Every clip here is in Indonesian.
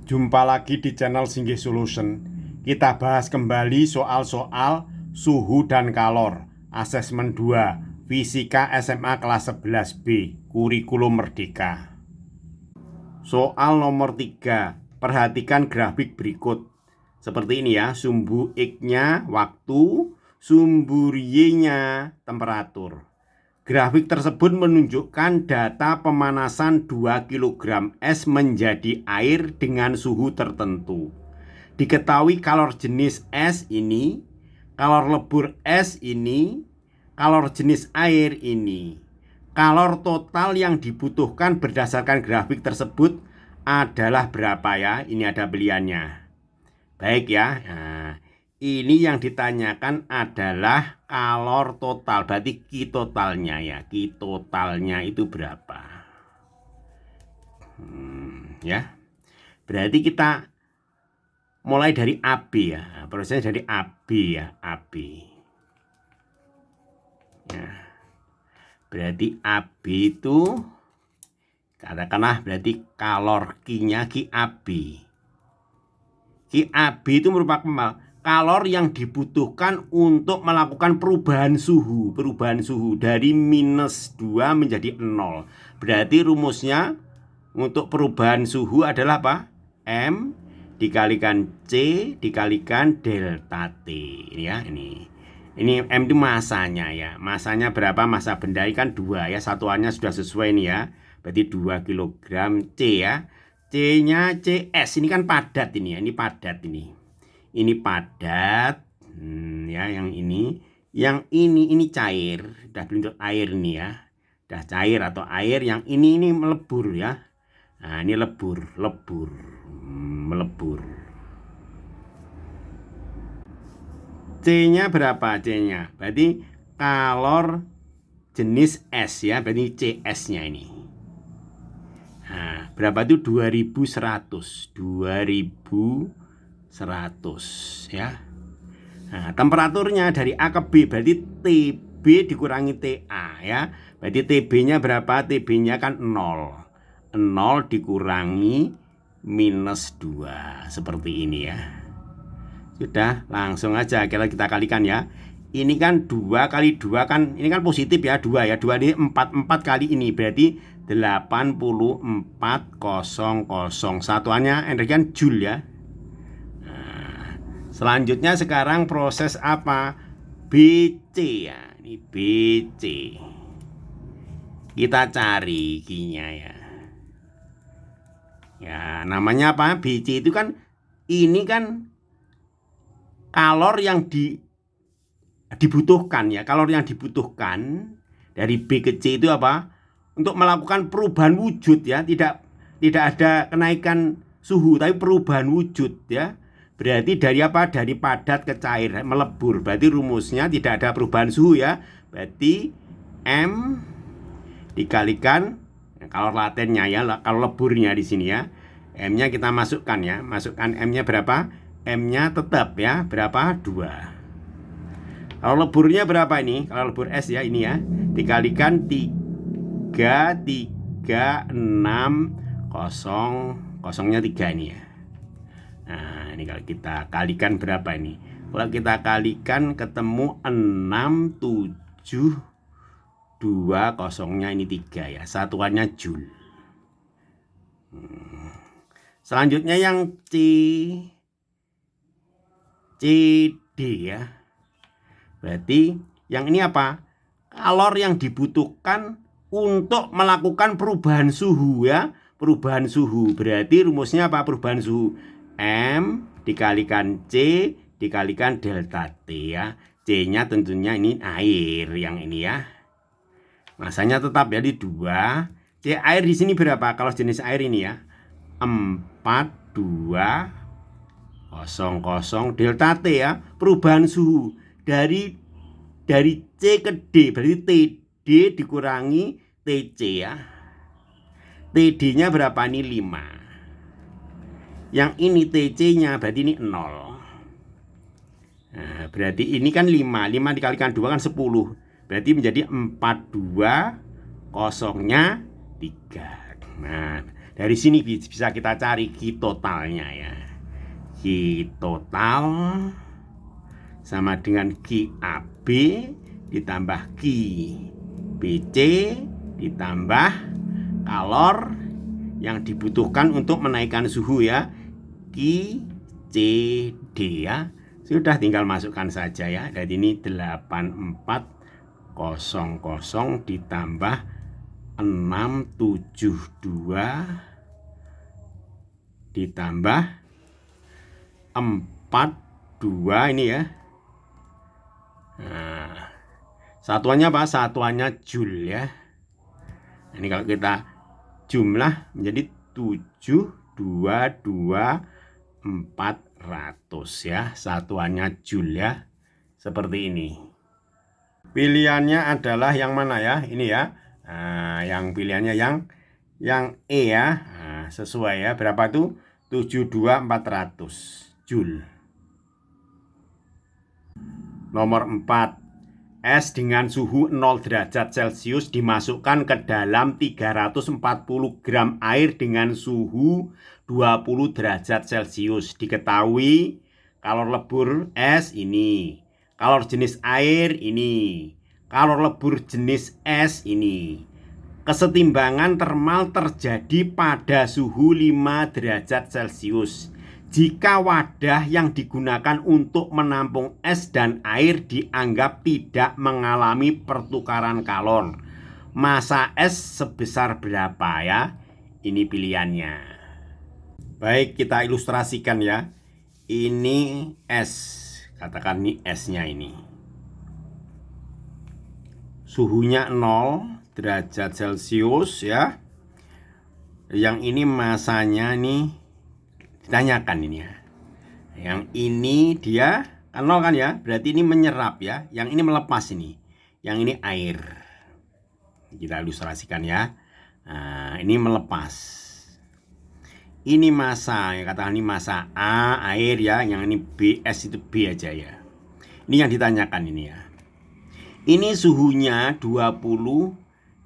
Jumpa lagi di channel Singgih Solution. Kita bahas kembali soal-soal suhu dan kalor Asesmen 2 Fisika SMA kelas 11B Kurikulum Merdeka. Soal nomor 3. Perhatikan grafik berikut. Seperti ini ya, sumbu X-nya waktu, sumbu Y-nya temperatur. Grafik tersebut menunjukkan data pemanasan 2 kg es menjadi air dengan suhu tertentu. Diketahui kalor jenis es ini, kalor lebur es ini, kalor jenis air ini. Kalor total yang dibutuhkan berdasarkan grafik tersebut adalah berapa ya? Ini ada beliannya. Baik ya. Nah, ini yang ditanyakan adalah kalor total, berarti Q totalnya ya. Q totalnya itu berapa? Ya. Berarti kita mulai dari AB ya. Prosesnya dari AB ya, AB. Ya. Berarti AB itu katakanlah berarti kalor Q-nya QAB. QAB itu merupakan kalor yang dibutuhkan untuk melakukan perubahan suhu dari minus 2 menjadi 0. Berarti rumusnya untuk perubahan suhu adalah apa? M dikalikan C dikalikan delta T ya. Ini M itu masanya ya. Masanya berapa? Massa benda kan 2 ya. Satuannya sudah sesuai nih ya. Berarti 2 kg C ya. C-nya CS, ini kan padat ini ya, ini padat ini. Ini padat, ya yang ini. Yang ini cair, udah bentuk air nih ya. Udah cair atau air, yang ini melebur ya. Nah ini lebur, melebur. C-nya berapa C-nya? Berarti kalor jenis S ya, berarti CS-nya ini. Nah, berapa itu 2100 ya. Nah, temperaturnya dari A ke B berarti TB dikurangi TA ya. Berarti TB-nya berapa? TB-nya kan 0. 0 dikurangi minus 2. Seperti ini ya. Sudah, langsung aja kita kalikan ya. Ini kan 2 kali 2 kan, ini kan positif ya, 2 ya. 2 ini 4 kali ini berarti 84,000. Satuannya energi kan joule ya. Nah, selanjutnya sekarang proses apa? BC ya. Ini BC. Kita cari Q-nya ya. Ya, namanya apa? BC itu kan ini kan kalor yang dibutuhkan ya. Kalor yang dibutuhkan dari B ke C itu apa? Untuk melakukan perubahan wujud ya, tidak ada kenaikan suhu tapi perubahan wujud ya. Berarti dari apa? Dari padat ke cair, melebur. Berarti rumusnya tidak ada perubahan suhu ya. Berarti M dikalikan kalor latennya ya, kalor leburnya di sini ya. M-nya kita masukkan ya. Masukkan M-nya berapa? M-nya tetap ya, berapa? 2. Kalau leburnya berapa ini? Kalau lebur S ya ini ya. Dikalikan 3,36,0 kosongnya 3 ini ya. Nah ini kalau kita kalikan berapa ini? Kalau kita kalikan ketemu 6,7,2 kosongnya ini 3 ya. Satuannya joule. Selanjutnya yang CD ya. Berarti yang ini apa? Kalor yang dibutuhkan untuk melakukan perubahan suhu ya. Perubahan suhu berarti rumusnya apa? Perubahan suhu M dikalikan C dikalikan delta T ya. C-nya tentunya ini air yang ini ya. Masanya tetap ya di 2. C air di sini berapa? Kalau jenis air ini ya 42,0 delta T ya. Perubahan suhu dari C ke D berarti TD dikurangi TC ya. TD-nya berapa ini? 5. Yang ini TC-nya berarti ini 0. Nah, berarti ini kan 5. 5 dikalikan 2 kan 10. Berarti menjadi 42, kosongnya 3. Nah, Dari sini bisa kita cari Q totalnya ya. Q total sama dengan QAB ditambah QBC ditambah kalor yang dibutuhkan untuk menaikkan suhu ya, QCD ya. Sudah, tinggal masukkan saja ya. Jadi ini 8400 ditambah 672 ditambah 42 ini ya. Nah, satuannya apa? Satuannya joule ya. Ini kalau kita jumlah menjadi 722.400 ya. Satuannya joule ya. Seperti ini. Pilihannya adalah yang mana ya? Ini ya. Nah, yang pilihannya yang E ya. Nah, sesuai ya. Berapa tuh? 72400 joule. Nomor 4. Es dengan suhu 0 derajat Celcius dimasukkan ke dalam 340 gram air dengan suhu 20 derajat Celcius. Diketahui kalor lebur es ini, kalor jenis air ini, kalor lebur jenis es ini. Kesetimbangan termal terjadi pada suhu 5 derajat Celcius. Jika wadah yang digunakan untuk menampung es dan air dianggap tidak mengalami pertukaran kalor, massa es sebesar berapa ya? Ini pilihannya. Baik, kita ilustrasikan ya. Ini es, katakan ini esnya ini. Suhunya 0 derajat Celcius ya. Yang ini massanya nih ditanyakan ini ya. Yang ini dia kan 0 kan ya, berarti ini menyerap ya. Yang ini melepas ini. Yang ini air. Kita ilustrasikan ya. Nah, ini melepas. Ini massa, ya katakan ini massa A, air ya. Yang ini B, S itu B aja ya. Ini yang ditanyakan ini ya. Ini suhunya 20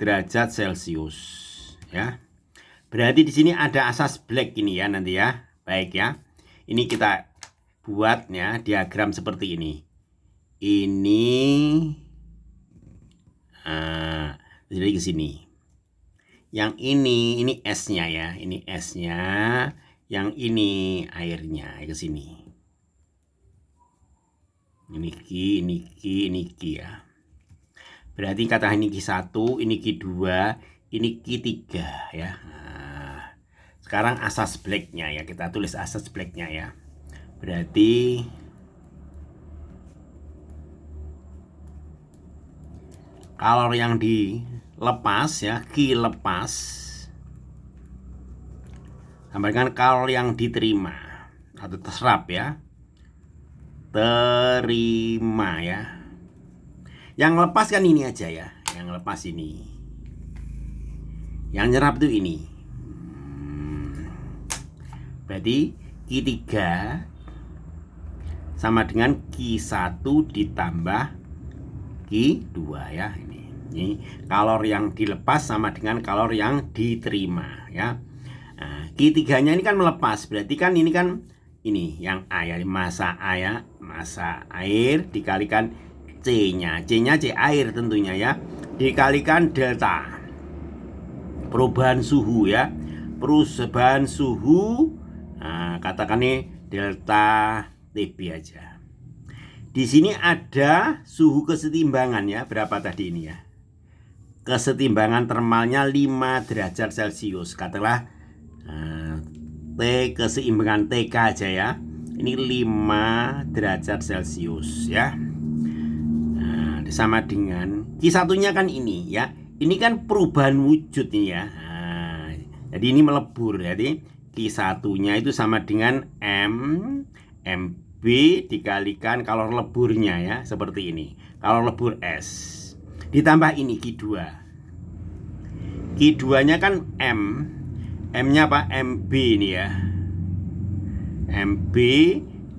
derajat Celcius ya. Berarti di sini ada asas Black ini ya nanti ya. Baik ya, ini kita buat ya diagram seperti ini. Ini, jadi ke sini. Yang ini esnya ya, ini esnya. Yang ini airnya ke sini. Ini Q ya. Berarti kata ini Q1, ini Q2, ini Q3 ya. Sekarang asas Black-nya ya, kita tulis asas Black-nya ya. Berarti kalor yang dilepas ya, Q lepas sama dengan kalor yang diterima atau terserap ya. Terima ya. Yang lepas kan ini aja ya, yang lepas ini. Yang nyerap tuh ini. Berarti Q3 sama dengan Q1 ditambah Q2 ya. Ini kalor yang dilepas sama dengan kalor yang diterima ya. Nah, Q3-nya ini kan melepas, berarti kan ini kan ini yang A ya, massa A ya, massa air dikalikan C-nya. C-nya C air tentunya ya. Dikalikan delta. Perubahan suhu ya. Perubahan suhu, nah, katakan nih delta TB aja. Di sini ada suhu kesetimbangan ya, berapa tadi ini ya? Kesetimbangan termalnya 5 derajat Celcius. Katakanlah T keseimbangan TK aja ya. Ini 5 derajat Celcius ya. Nah, sama dengan Q1-nya kan ini ya. Ini kan perubahan wujud ini ya. Nah, jadi ini melebur. Jadi Q1-nya itu sama dengan MB dikalikan kalor leburnya ya, seperti ini. Kalor lebur S. Ditambah ini Q2. Q2-nya kan M-nya apa? MB ini ya. MB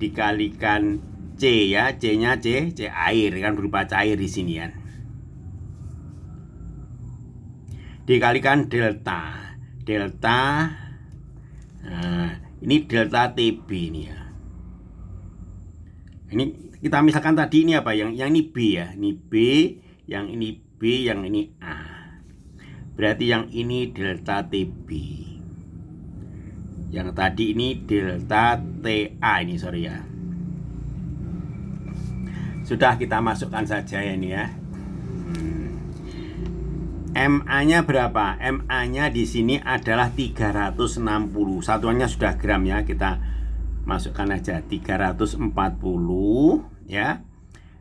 dikalikan C ya, C-nya C air kan, berupa cair di sini ya. Dikalikan delta. delta. Nah, ini delta TB ini ya. Ini kita misalkan tadi ini apa? Yang ini B ya. Ini B, yang ini B, yang ini A. Berarti yang ini delta TB. Yang tadi ini delta TA ini, sorry ya. Sudah, kita masukkan saja ya ini ya. MA-nya berapa? MA-nya di sini adalah 360. Satuannya sudah gram ya. Kita masukkan aja 340 ya.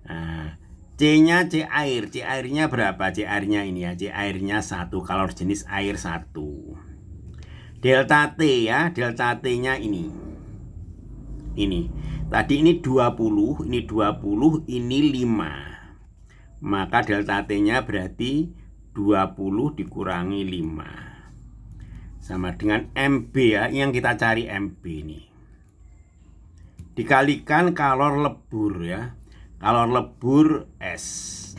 Nah, C-nya C air. C airnya berapa? C airnya ini ya. C airnya 1, kalor jenis air 1. Delta T ya. Delta T-nya ini. Ini. Tadi ini 20, ini 20, ini 5. Maka delta T-nya berarti 20 dikurangi 5. Sama dengan MB ya, yang kita cari MB ini. Dikalikan kalor lebur ya. Kalor lebur S.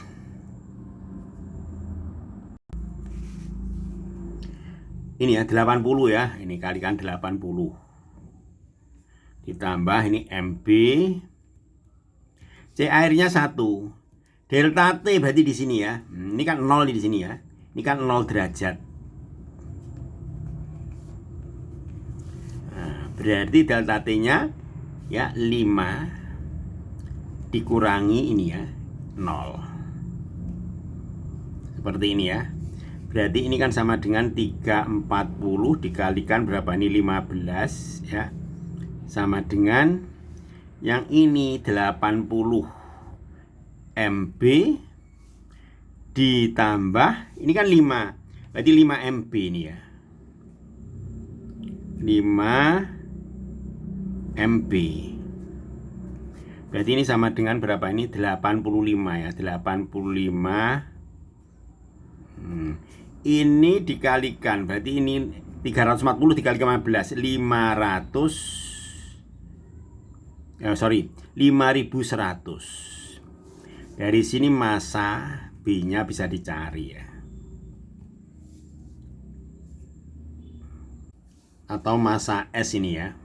Ini ya 80 ya, ini kalikan 80. Ditambah ini MB. C airnya 1. Delta T berarti di sini ya. Ini kan 0 di sini ya. Ini kan 0 derajat. Nah, berarti delta T-nya ya 5 dikurangi ini ya 0. Seperti ini ya. Berarti ini kan sama dengan 340 dikalikan berapa ini 15 ya. Sama dengan yang ini 80 MB ditambah ini kan 5. Berarti 5 MB ini ya. 5 MB. Berarti ini sama dengan berapa ini? 85 ya. 85. Ini dikalikan, berarti ini 340 dikalikan 15, 5100. Dari sini massa B-nya bisa dicari ya. Atau massa S ini ya.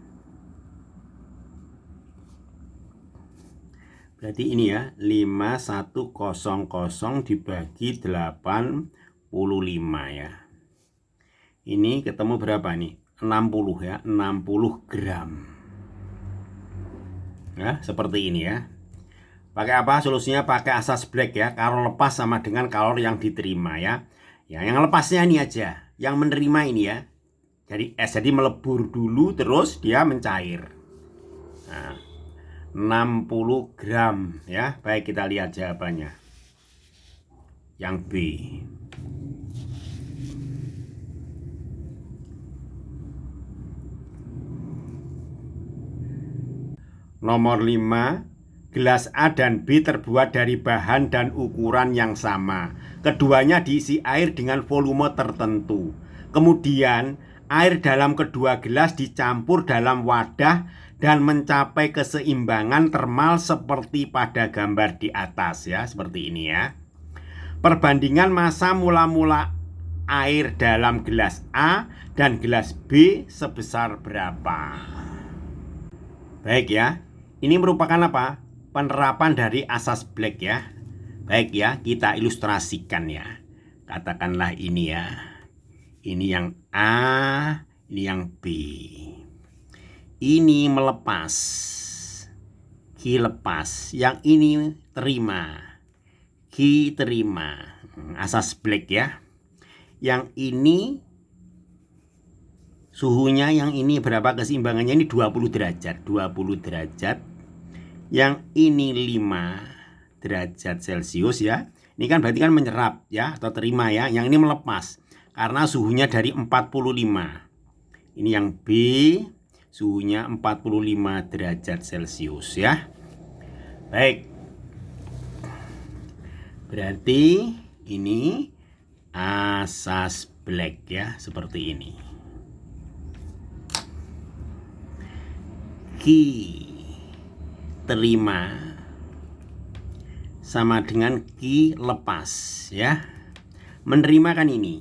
Berarti ini ya, 5100 dibagi 85 ya. Ini ketemu berapa nih? 60 ya, 60 gram. Ya, seperti ini ya. Pakai apa? Solusinya pakai asas black ya. Kalor lepas sama dengan kalor yang diterima ya. Ya, yang lepasnya ini aja. Yang menerima ini ya. Jadi S jadi melebur dulu terus dia mencair. Nah, 60 gram ya. Baik, kita lihat jawabannya. Yang B. Nomor 5. Gelas A dan B terbuat dari bahan dan ukuran yang sama. Keduanya diisi air dengan volume tertentu. Kemudian air dalam kedua gelas dicampur dalam wadah dan mencapai keseimbangan termal seperti pada gambar di atas ya, seperti ini ya. Perbandingan massa mula-mula air dalam gelas A dan gelas B sebesar berapa? Baik ya. Ini merupakan apa? Penerapan dari asas black ya. Baik ya, kita ilustrasikan ya. Katakanlah ini ya. Ini yang A, ini yang B. Ini melepas. Q lepas. Yang ini terima. Q terima. Asas black ya. Yang ini suhunya, yang ini berapa keseimbangannya? Ini 20 derajat. 20 derajat. Yang ini 5 derajat Celcius ya. Ini kan berarti kan menyerap ya, atau terima ya. Yang ini melepas karena suhunya dari 45. Ini yang B, suhunya 45 derajat Celcius ya. Baik. Berarti ini asas black ya, seperti ini. Q terima sama dengan Q lepas ya. Menerima kan ini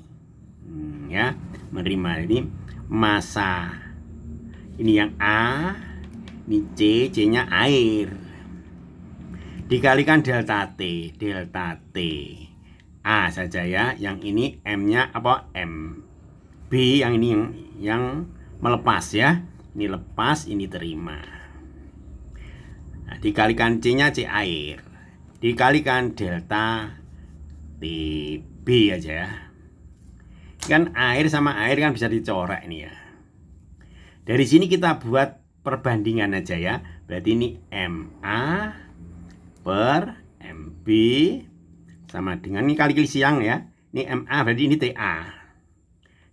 ya. Menerima. Ini massa. Ini yang A, ini C, C-nya air. Dikalikan delta T. Delta T A saja ya. Yang ini M-nya apa? M. B yang ini yang melepas ya. Ini lepas, ini terima. Nah, dikalikan C-nya C air. Dikalikan delta T B aja ya. Kan air sama air kan bisa dicorek ini ya. Dari sini kita buat perbandingan aja ya. Berarti ini MA per MB sama dengan ini kali siang ya. Ini MA berarti ini TA.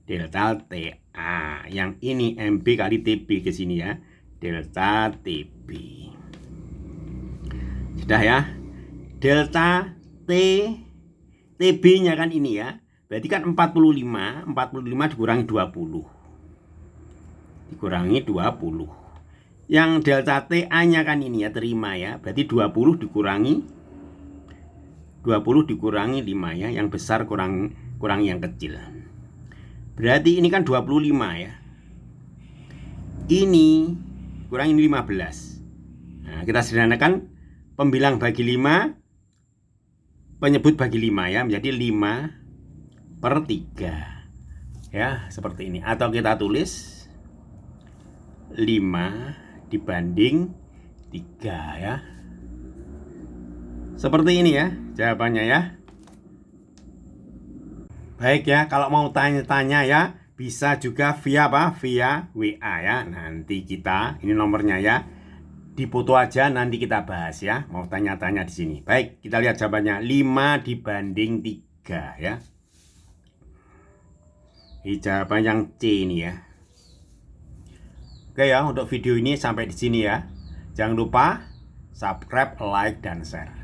Delta TA. Yang ini MB kali TB ke sini ya. Delta TB. Sudah ya. Delta T TB-nya kan ini ya. Berarti kan 45 dikurangi 20. Dikurangi 20. Yang delta TA-nya kan ini ya, terima ya. Berarti 20 dikurangi 5 ya. Yang besar kurangi yang kecil. Berarti ini kan 25 ya. Ini kurangi 15. Nah, kita sederhanakan pembilang bagi 5, penyebut bagi 5 ya, menjadi 5/3 ya, seperti ini. Atau kita tulis 5 dibanding 3 ya. Seperti ini ya jawabannya ya. Baik ya, kalau mau tanya-tanya ya bisa juga via apa? Via WA ya. Nanti kita ini nomornya ya. Dipoto aja, nanti kita bahas ya. Mau tanya-tanya di sini. Baik, kita lihat jawabannya 5 dibanding 3 ya. Ini jawaban yang C ini ya. Oke ya, untuk video ini sampai di sini ya. Jangan lupa subscribe, like, dan share.